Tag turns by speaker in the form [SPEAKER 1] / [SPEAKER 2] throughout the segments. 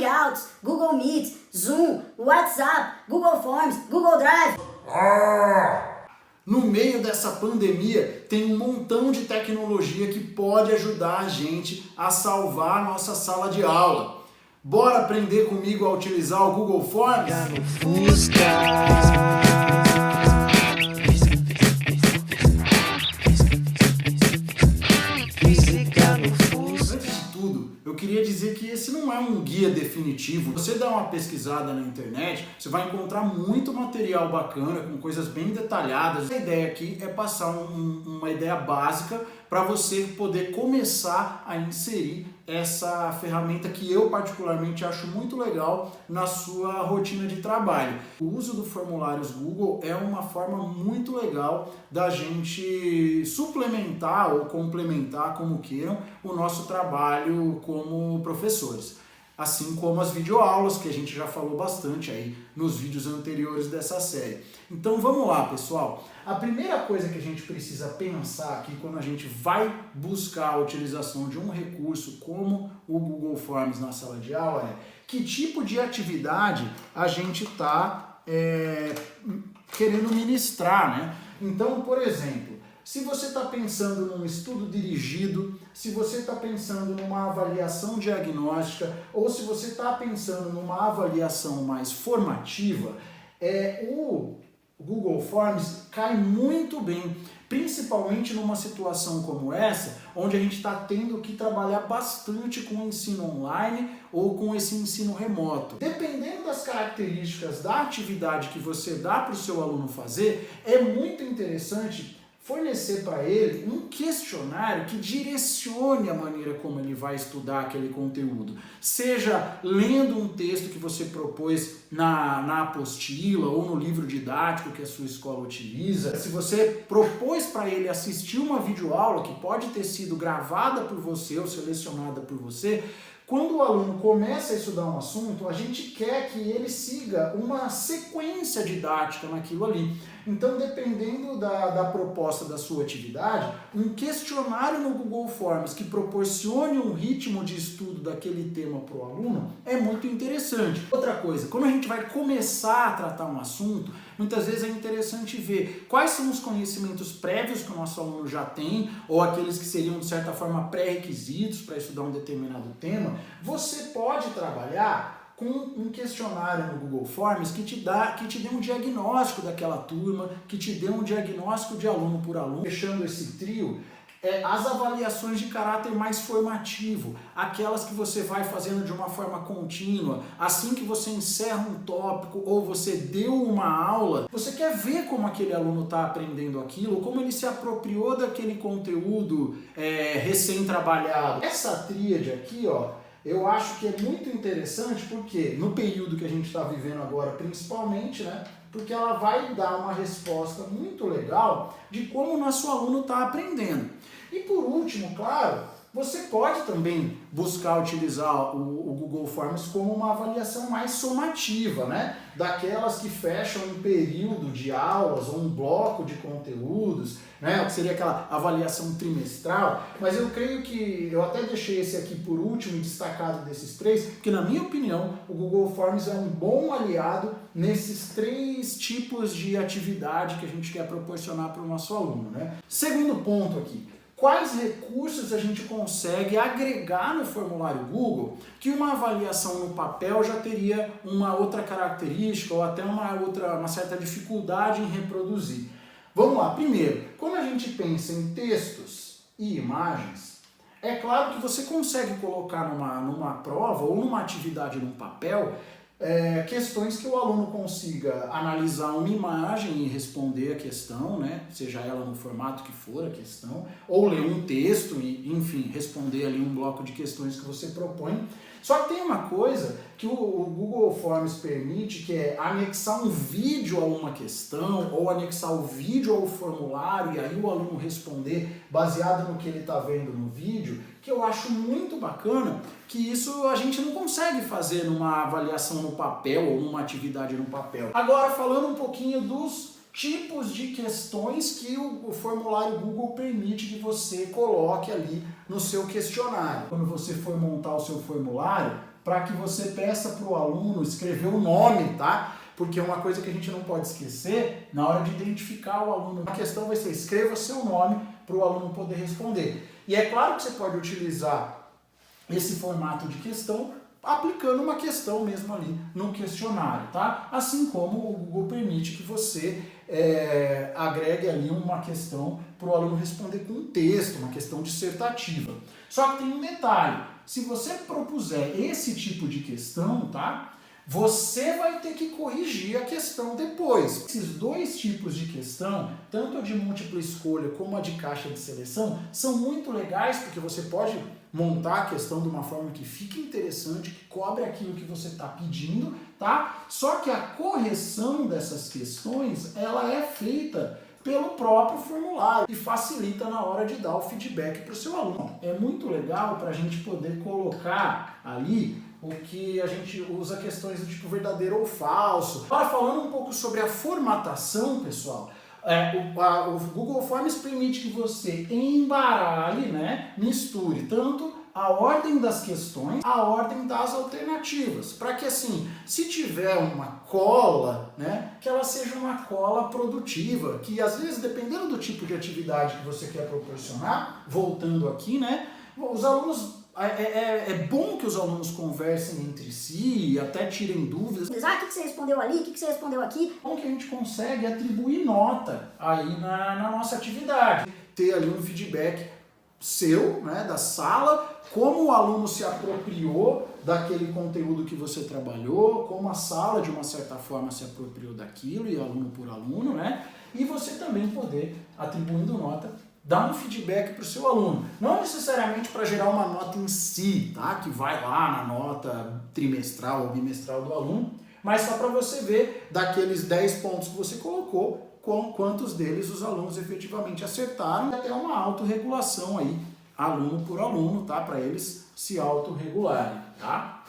[SPEAKER 1] Hangouts, Google Meet, Zoom, WhatsApp, Google Forms, Google Drive.
[SPEAKER 2] No meio dessa pandemia, tem um montão de tecnologia que pode ajudar a gente a salvar a nossa sala de aula. Bora aprender comigo a utilizar o Google Forms? Eu queria dizer que esse não é um guia definitivo. Você dá uma pesquisada na internet, você vai encontrar muito material bacana, com coisas bem detalhadas. A ideia aqui é passar uma ideia básica para você poder começar a inserir essa ferramenta que eu particularmente acho muito legal na sua rotina de trabalho. O uso do formulários Google é uma forma muito legal da gente suplementar ou complementar, como queiram, o nosso trabalho como professores. Assim como as videoaulas, que a gente já falou bastante aí nos vídeos anteriores dessa série. Então vamos lá, pessoal. A primeira coisa que a gente precisa pensar aqui quando a gente vai buscar a utilização de um recurso como o Google Forms na sala de aula é que tipo de atividade a gente está querendo ministrar, né? Então, por exemplo, se você está pensando num estudo dirigido, se você está pensando numa avaliação diagnóstica ou se você está pensando numa avaliação mais formativa, o Google Forms cai muito bem, principalmente numa situação como essa, onde a gente está tendo que trabalhar bastante com o ensino online ou com esse ensino remoto. Dependendo das características da atividade que você dá para o seu aluno fazer, é muito interessante fornecer para ele um questionário que direcione a maneira como ele vai estudar aquele conteúdo. Seja lendo um texto que você propôs na apostila ou no livro didático que a sua escola utiliza. Se você propôs para ele assistir uma videoaula que pode ter sido gravada por você ou selecionada por você, quando o aluno começa a estudar um assunto, a gente quer que ele siga uma sequência didática naquilo ali. Então, dependendo da proposta da sua atividade, um questionário no Google Forms que proporcione um ritmo de estudo daquele tema para o aluno é muito interessante. Outra coisa, quando a gente vai começar a tratar um assunto, muitas vezes é interessante ver quais são os conhecimentos prévios que o nosso aluno já tem, ou aqueles que seriam, de certa forma, pré-requisitos para estudar um determinado tema. Você pode trabalhar com um questionário no Google Forms que te dê um diagnóstico daquela turma, que te dê um diagnóstico de aluno por aluno. Fechando esse trio, as avaliações de caráter mais formativo, aquelas que você vai fazendo de uma forma contínua, assim que você encerra um tópico ou você deu uma aula, você quer ver como aquele aluno está aprendendo aquilo, como ele se apropriou daquele conteúdo recém-trabalhado. Essa tríade aqui, ó, eu acho que é muito interessante porque no período que a gente está vivendo agora, principalmente, né? Porque ela vai dar uma resposta muito legal de como o nosso aluno está aprendendo. E por último, claro, você pode também buscar utilizar o Google Forms como uma avaliação mais somativa, né? Daquelas que fecham um período de aulas ou um bloco de conteúdos, né? Que seria aquela avaliação trimestral. Mas eu creio que eu até deixei esse aqui por último e destacado desses três, porque na minha opinião o Google Forms é um bom aliado nesses três tipos de atividade que a gente quer proporcionar para o nosso aluno, né? Segundo ponto aqui. Quais recursos a gente consegue agregar no formulário Google que uma avaliação no papel já teria uma outra característica ou até uma certa dificuldade em reproduzir? Vamos lá. Primeiro, quando a gente pensa em textos e imagens, é claro que você consegue colocar numa prova ou numa atividade num papel questões que o aluno consiga analisar uma imagem e responder a questão, né? Seja ela no formato que for a questão, ou ler um texto e, enfim, responder ali um bloco de questões que você propõe. Só que tem uma coisa que o Google Forms permite, que é anexar um vídeo a uma questão, ou anexar o vídeo ao formulário, e aí o aluno responder baseado no que ele está vendo no vídeo, que eu acho muito bacana, que isso a gente não consegue fazer numa avaliação no papel, ou numa atividade no papel. Agora, falando um pouquinho dos tipos de questões que o formulário Google permite que você coloque ali no seu questionário. Quando você for montar o seu formulário, para que você peça para o aluno escrever o nome, tá? Porque uma coisa que a gente não pode esquecer, na hora de identificar o aluno, a questão vai ser, escreva seu nome para o aluno poder responder. E é claro que você pode utilizar esse formato de questão aplicando uma questão mesmo ali no questionário, tá? Assim como o Google permite que você agregue ali uma questão para o aluno responder com um texto, uma questão dissertativa. Só que tem um detalhe, se você propuser esse tipo de questão, tá? Você vai ter que corrigir a questão depois. Esses dois tipos de questão, tanto a de múltipla escolha como a de caixa de seleção, são muito legais porque você pode montar a questão de uma forma que fique interessante, que cobre aquilo que você está pedindo, tá? Só que a correção dessas questões, ela é feita pelo próprio formulário e facilita na hora de dar o feedback para o seu aluno. É muito legal para a gente poder colocar ali o que a gente usa questões do tipo verdadeiro ou falso. Agora, falando um pouco sobre a formatação, pessoal, o Google Forms permite que você embaralhe, né, misture tanto a ordem das questões, a ordem das alternativas, para que assim, se tiver uma cola, né, que ela seja uma cola produtiva, que às vezes, dependendo do tipo de atividade que você quer proporcionar, voltando aqui, né, os alunos é bom que os alunos conversem entre si, até tirem dúvidas.
[SPEAKER 1] O que você respondeu ali? O que você respondeu aqui?
[SPEAKER 2] Como que a gente consegue atribuir nota aí na nossa atividade? Ter ali um feedback seu, né, da sala, como o aluno se apropriou daquele conteúdo que você trabalhou, como a sala, de uma certa forma, se apropriou daquilo, e aluno por aluno, né? E você também poder, atribuindo nota, dar um feedback para o seu aluno. Não necessariamente para gerar uma nota em si, tá? Que vai lá na nota trimestral ou bimestral do aluno, mas só para você ver daqueles 10 pontos que você colocou, quantos deles os alunos efetivamente acertaram, e até uma autorregulação aí, aluno por aluno, tá? Para eles se autorregularem, tá?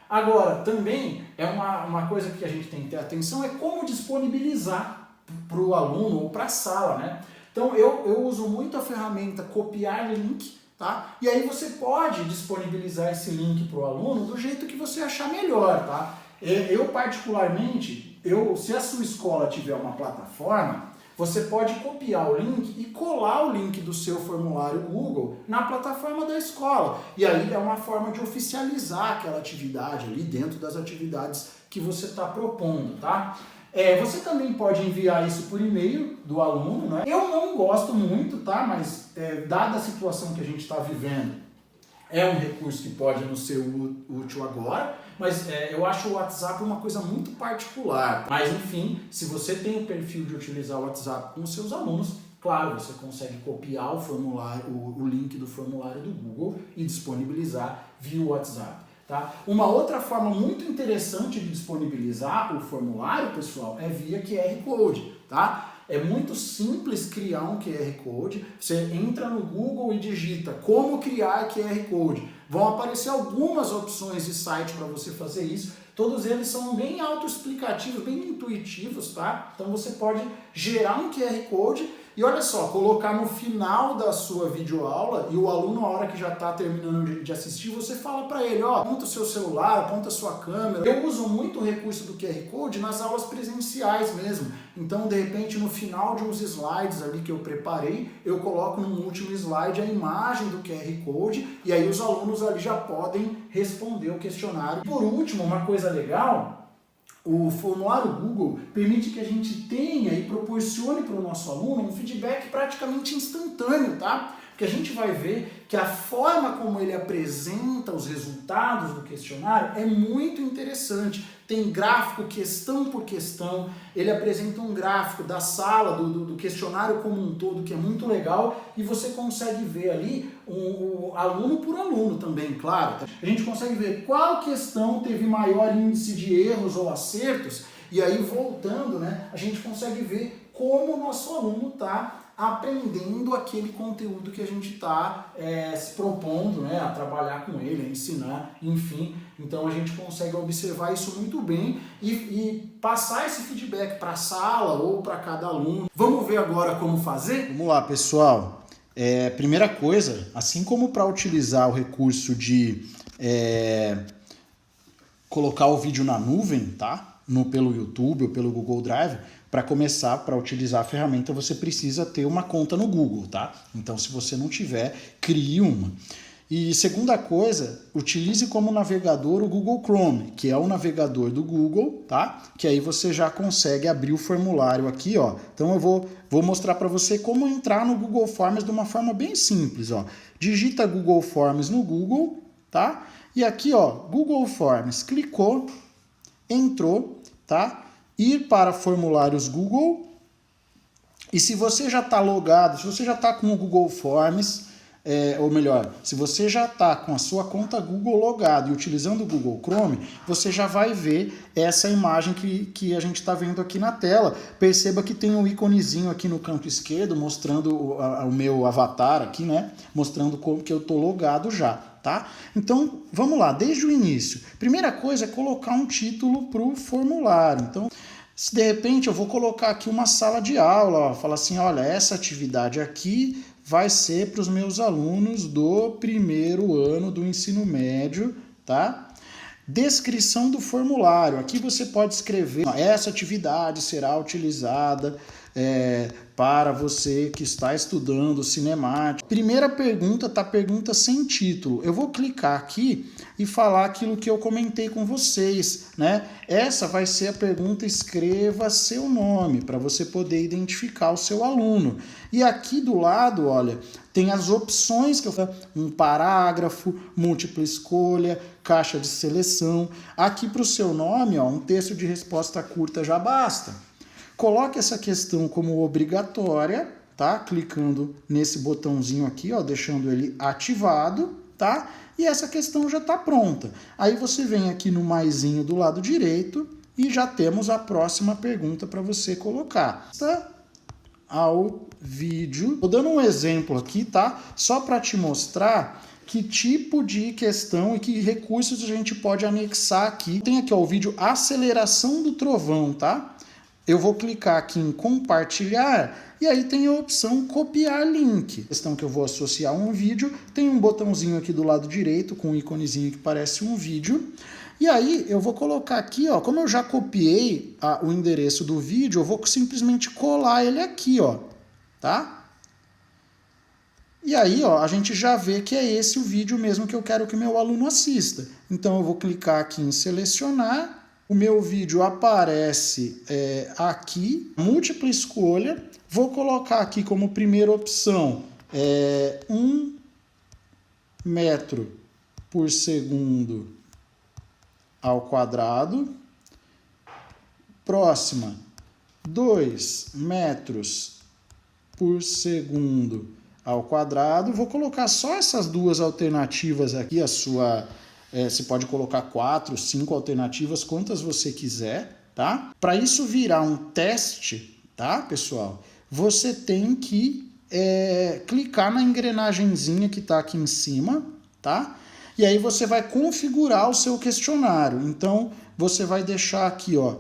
[SPEAKER 2] Agora, também é uma coisa que a gente tem que ter atenção, é como disponibilizar para o aluno ou para a sala, né? Então eu uso muito a ferramenta copiar link, tá? E aí você pode disponibilizar esse link para o aluno do jeito que você achar melhor, tá? Eu particularmente, se a sua escola tiver uma plataforma, você pode copiar o link e colar o link do seu formulário Google na plataforma da escola. E aí é uma forma de oficializar aquela atividade ali dentro das atividades que você está propondo, tá? Você também pode enviar isso por e-mail do aluno, né? Eu não gosto muito, tá? Mas dada a situação que a gente está vivendo, é um recurso que pode nos ser útil agora, mas eu acho o WhatsApp uma coisa muito particular. Mas enfim, se você tem o perfil de utilizar o WhatsApp com os seus alunos, claro, você consegue copiar o formulário, o link do formulário do Google e disponibilizar via WhatsApp. Tá? Uma outra forma muito interessante de disponibilizar o formulário, pessoal, é via QR Code, tá? É muito simples criar um QR Code. Você entra no Google e digita como criar QR Code. Vão aparecer algumas opções de site para você fazer isso. Todos eles são bem autoexplicativos, bem intuitivos, tá? Então você pode gerar um QR Code e olha só, colocar no final da sua videoaula e o aluno, na hora que já está terminando de assistir, você fala para ele, ó, aponta o seu celular, aponta a sua câmera. Eu uso muito o recurso do QR Code nas aulas presenciais mesmo. Então, de repente, no final de uns slides ali que eu preparei, eu coloco no último slide a imagem do QR Code e aí os alunos ali já podem responder o questionário. Por último, uma coisa legal, o formulário Google permite que a gente tenha e proporcione para o nosso aluno um feedback praticamente instantâneo, tá? Porque a gente vai ver que a forma como ele apresenta os resultados do questionário é muito interessante. Tem gráfico questão por questão, ele apresenta um gráfico da sala, do questionário como um todo, que é muito legal, e você consegue ver ali o aluno por aluno também, claro. A gente consegue ver qual questão teve maior índice de erros ou acertos, e aí voltando, né, a gente consegue ver como o nosso aluno está aprendendo aquele conteúdo que a gente está se propondo, né, a trabalhar com ele, a ensinar, enfim. Então a gente consegue observar isso muito bem e passar esse feedback para a sala ou para cada aluno. Vamos ver agora como fazer? Vamos lá, pessoal. Primeira coisa, assim como para utilizar o recurso de colocar o vídeo na nuvem, tá? Pelo YouTube ou pelo Google Drive, para começar, para utilizar a ferramenta, você precisa ter uma conta no Google, tá? Então, se você não tiver, crie uma. E segunda coisa, utilize como navegador o Google Chrome, que é o navegador do Google, tá? Que aí você já consegue abrir o formulário aqui, ó. Então eu vou mostrar para você como entrar no Google Forms de uma forma bem simples, ó. Digita Google Forms no Google, tá? E aqui, ó, Google Forms, clicou, entrou, tá? Ir para formulários Google. E se você já está logado, se você já está com o Google Forms, ou melhor, se você já está com a sua conta Google logado e utilizando o Google Chrome, você já vai ver essa imagem que a gente está vendo aqui na tela. Perceba que tem um íconezinho aqui no canto esquerdo, mostrando o meu avatar aqui, né? Mostrando como que eu estou logado já, tá? Então, vamos lá, desde o início. Primeira coisa é colocar um título para o formulário. Então, se de repente eu vou colocar aqui uma sala de aula, ó, falar assim, olha, essa atividade aqui vai ser para os meus alunos do primeiro ano do ensino médio, tá? Descrição do formulário. Aqui você pode escrever, essa atividade será utilizada para você que está estudando cinemática. Primeira pergunta, tá? Pergunta sem título. Eu vou clicar aqui e falar aquilo que eu comentei com vocês, né? Essa vai ser a pergunta, escreva seu nome, para você poder identificar o seu aluno. E aqui do lado, olha, tem as opções que eu falei, um parágrafo, múltipla escolha, caixa de seleção. Aqui para o seu nome, ó, um texto de resposta curta já basta. Coloque essa questão como obrigatória, tá? Clicando nesse botãozinho aqui, ó, deixando ele ativado, tá? E essa questão já está pronta. Aí você vem aqui no maisinho do lado direito e já temos a próxima pergunta para você colocar. Ao vídeo. Tô dando um exemplo aqui, tá? Só para te mostrar que tipo de questão e que recursos a gente pode anexar aqui. Tem aqui, ó, o vídeo Aceleração do Trovão, tá? Eu vou clicar aqui em compartilhar e aí tem a opção copiar link. Questão que eu vou associar um vídeo, tem um botãozinho aqui do lado direito com um íconezinho que parece um vídeo. E aí eu vou colocar aqui, ó, como eu já copiei o endereço do vídeo, eu vou simplesmente colar ele aqui, ó, tá? E aí, ó, a gente já vê que é esse o vídeo mesmo que eu quero que meu aluno assista. Então eu vou clicar aqui em selecionar. O meu vídeo aparece aqui, múltipla escolha. Vou colocar aqui como primeira opção 1 metro por segundo ao quadrado. Próxima, 2 metros por segundo ao quadrado. Vou colocar só essas duas alternativas aqui, você pode colocar 4, 5 alternativas, quantas você quiser, tá? Para isso virar um teste, tá, pessoal? Você tem que clicar na engrenagenzinha que está aqui em cima, tá? E aí você vai configurar o seu questionário. Então, você vai deixar aqui, ó,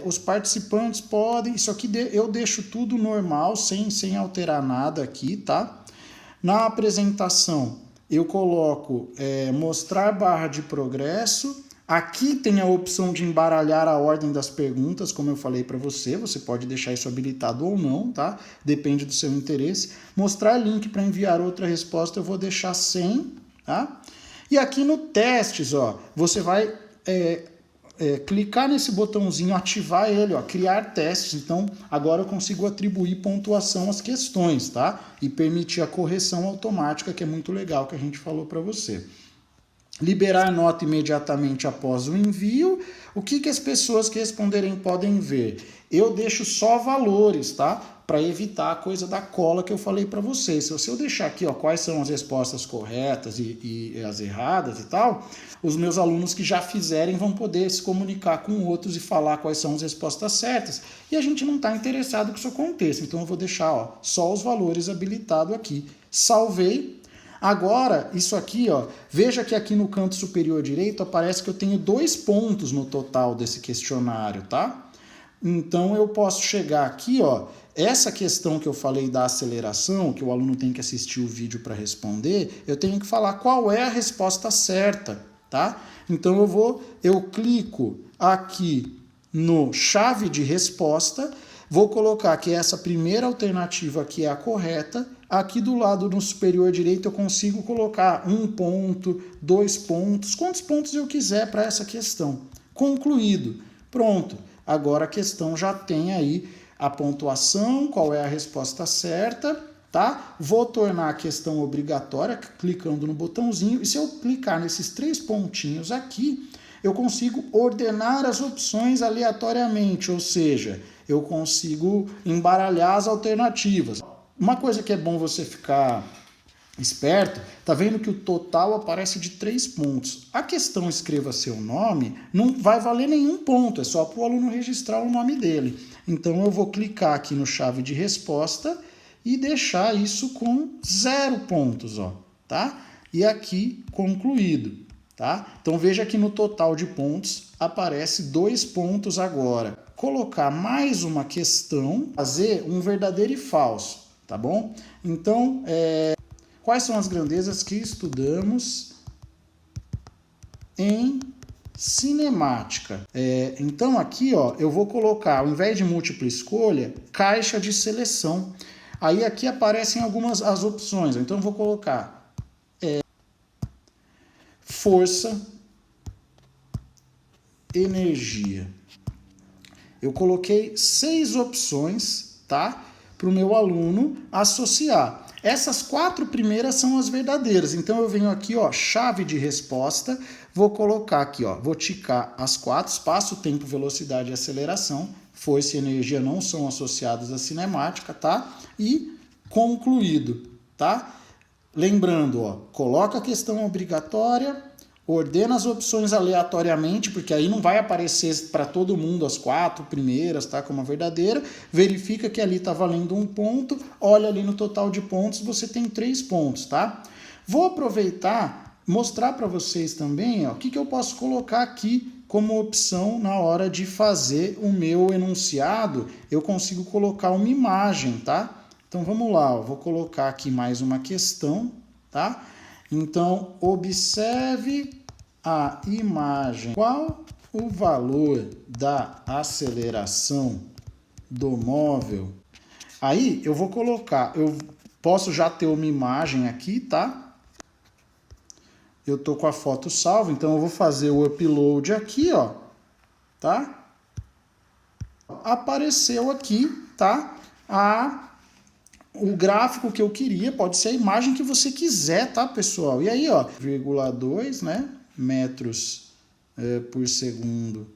[SPEAKER 2] os participantes podem... Isso aqui eu deixo tudo normal, sem alterar nada aqui, tá? Na apresentação, eu coloco mostrar barra de progresso. Aqui tem a opção de embaralhar a ordem das perguntas, como eu falei para você. Você pode deixar isso habilitado ou não, tá? Depende do seu interesse. Mostrar link para enviar outra resposta, eu vou deixar sem, tá? E aqui no testes, ó, você vai clicar nesse botãozinho, ativar ele, ó, criar testes. Então, agora eu consigo atribuir pontuação às questões, tá? E permitir a correção automática, que é muito legal, que a gente falou para você. Liberar nota imediatamente após o envio. O que as pessoas que responderem podem ver? Eu deixo só valores, tá? Para evitar a coisa da cola que eu falei para vocês. Se eu deixar aqui, ó, quais são as respostas corretas e as erradas e tal, os meus alunos que já fizerem vão poder se comunicar com outros e falar quais são as respostas certas. E a gente não está interessado que isso aconteça. Então eu vou deixar, ó, só os valores habilitados aqui. Salvei. Agora, isso aqui, ó, veja que aqui no canto superior direito aparece que eu tenho 2 pontos no total desse questionário, tá? Então eu posso chegar aqui, ó, essa questão que eu falei da aceleração, que o aluno tem que assistir o vídeo para responder, eu tenho que falar qual é a resposta certa, tá? Então eu clico aqui no chave de resposta, vou colocar que essa primeira alternativa aqui é a correta. Aqui do lado no superior direito eu consigo colocar 1 ponto, 2 pontos, quantos pontos eu quiser para essa questão. Concluído. Pronto. Agora a questão já tem aí a pontuação, qual é a resposta certa, tá? Vou tornar a questão obrigatória clicando no botãozinho, e se eu clicar nesses 3 pontinhos aqui, eu consigo ordenar as opções aleatoriamente, ou seja, eu consigo embaralhar as alternativas. Uma coisa que é bom você ficar esperto, tá vendo que o total aparece de 3 pontos. A questão escreva seu nome não vai valer nenhum ponto, é só para o aluno registrar o nome dele. Então eu vou clicar aqui no chave de resposta e deixar isso com 0 pontos, ó, tá? E aqui concluído, tá? Então veja que no total de pontos aparece 2 pontos agora. Colocar mais uma questão, fazer um verdadeiro e falso, tá bom? Então, quais são as grandezas que estudamos em cinemática? Então aqui, ó, eu vou colocar, ao invés de múltipla escolha, caixa de seleção. Aí aqui aparecem algumas as opções. Então eu vou colocar força, energia. Eu coloquei 6 opções, tá? Para o meu aluno associar. Essas 4 primeiras são as verdadeiras. Então eu venho aqui, ó, chave de resposta, vou colocar aqui, ó, vou ticar as 4, espaço, tempo, velocidade e aceleração. Força e energia não são associados à cinemática, tá? E concluído, tá? Lembrando, ó, coloca a questão obrigatória, ordena as opções aleatoriamente, porque aí não vai aparecer para todo mundo as 4 primeiras, tá? Como a verdadeira. Verifica que ali está valendo 1 ponto. Olha ali no total de pontos, você tem 3 pontos, tá? Vou aproveitar, mostrar para vocês também, ó, o que eu posso colocar aqui como opção na hora de fazer o meu enunciado. Eu consigo colocar uma imagem, tá? Então vamos lá, ó, vou colocar aqui mais uma questão, tá? Então, observe a imagem. Qual o valor da aceleração do móvel? Aí eu vou colocar, eu posso já ter uma imagem aqui, tá? Eu tô com a foto salva, então eu vou fazer o upload aqui, ó, tá? Apareceu aqui, tá? O gráfico que eu queria, pode ser a imagem que você quiser, tá, pessoal? E aí, ó, 0,2, né, metros por segundo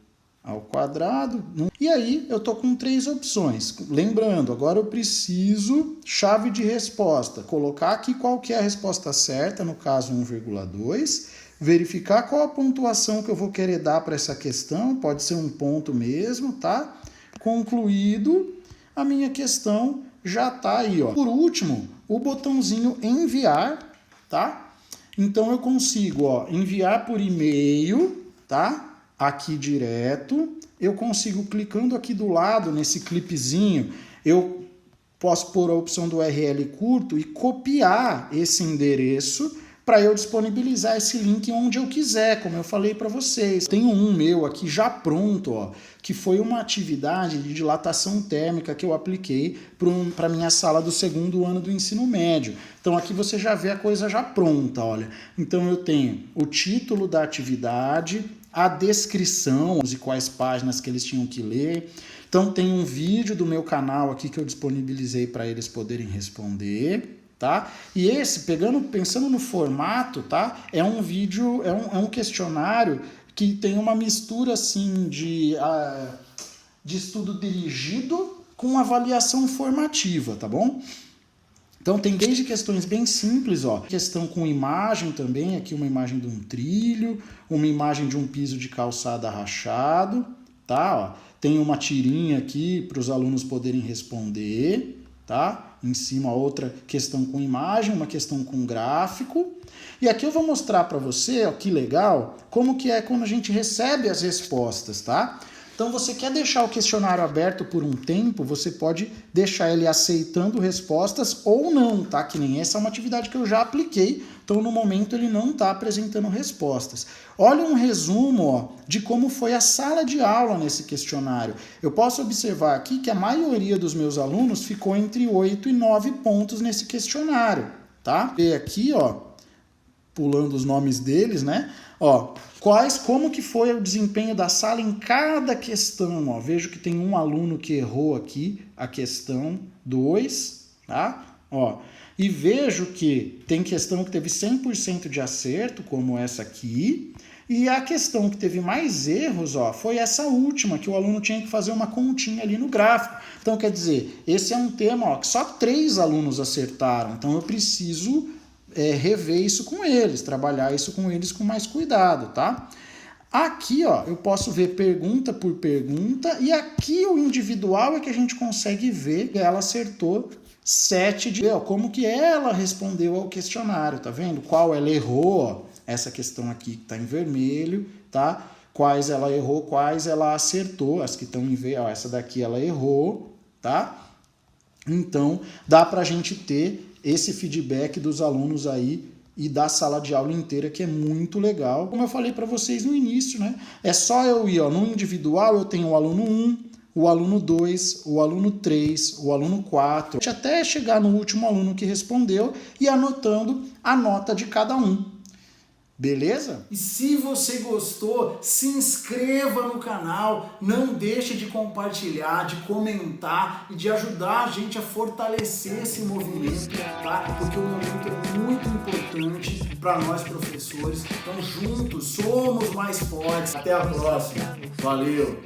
[SPEAKER 2] ao quadrado. E aí, eu tô com 3 opções. Lembrando, agora eu preciso, chave de resposta, colocar aqui qual que é a resposta certa, no caso 1,2, verificar qual a pontuação que eu vou querer dar para essa questão, pode ser 1 ponto mesmo, tá? Concluído, a minha questão já tá aí, ó. Por último, o botãozinho enviar, tá? Então eu consigo, ó, enviar por e-mail, tá? Aqui direto. Eu consigo, clicando aqui do lado, nesse clipezinho, eu posso pôr a opção do URL curto e copiar esse endereço para eu disponibilizar esse link onde eu quiser, como eu falei para vocês. Tenho um meu aqui já pronto, ó, que foi uma atividade de dilatação térmica que eu apliquei para minha sala do 2º ano do ensino médio. Então aqui você já vê a coisa já pronta, olha. Então eu tenho o título da atividade, a descrição e quais páginas que eles tinham que ler. Então tem um vídeo do meu canal aqui que eu disponibilizei para eles poderem responder. Tá? E esse, pensando no formato, tá? É um vídeo, é um questionário que tem uma mistura assim de estudo dirigido com avaliação formativa, tá bom? Então tem desde questões bem simples, ó, questão com imagem também, aqui uma imagem de um trilho, uma imagem de um piso de calçada rachado, tá? Ó, tem uma tirinha aqui para os alunos poderem responder. Tá? Em cima outra questão com imagem, uma questão com gráfico. E aqui eu vou mostrar para você, ó, que legal, como que é quando a gente recebe as respostas, tá? Então você quer deixar o questionário aberto por um tempo, você pode deixar ele aceitando respostas ou não, tá? Que nem essa é uma atividade que eu já apliquei, então no momento ele não está apresentando respostas. Olha um resumo, ó, de como foi a sala de aula nesse questionário. Eu posso observar aqui que a maioria dos meus alunos ficou entre 8 e 9 pontos nesse questionário, tá? E aqui, ó, pulando os nomes deles, né? Ó, como que foi o desempenho da sala em cada questão, ó. Vejo que tem um aluno que errou aqui a questão 2, tá? Ó, e vejo que tem questão que teve 100% de acerto, como essa aqui, e a questão que teve mais erros, ó, foi essa última, que o aluno tinha que fazer uma continha ali no gráfico. Então, quer dizer, esse é um tema, ó, que só 3 alunos acertaram, então eu preciso rever isso com eles, trabalhar isso com eles com mais cuidado, tá? Aqui, ó, eu posso ver pergunta por pergunta, e aqui o individual é que a gente consegue ver que ela acertou 7 de... Como que ela respondeu ao questionário, tá vendo? Qual ela errou, ó, essa questão aqui que tá em vermelho, tá? Quais ela errou, quais ela acertou, as que estão em verde, ó, essa daqui ela errou, tá? Então, dá pra gente ter esse feedback dos alunos aí e da sala de aula inteira, que é muito legal. Como eu falei para vocês no início, né? É só eu ir, ó, no individual eu tenho o aluno 1, o aluno 2, o aluno 3, o aluno 4, até chegar no último aluno que respondeu e anotando a nota de cada um. Beleza? E se você gostou, se inscreva no canal, não deixe de compartilhar, de comentar e de ajudar a gente a fortalecer esse movimento, tá? Porque o movimento é muito importante para nós professores. Então juntos somos mais fortes. Até a próxima. Valeu!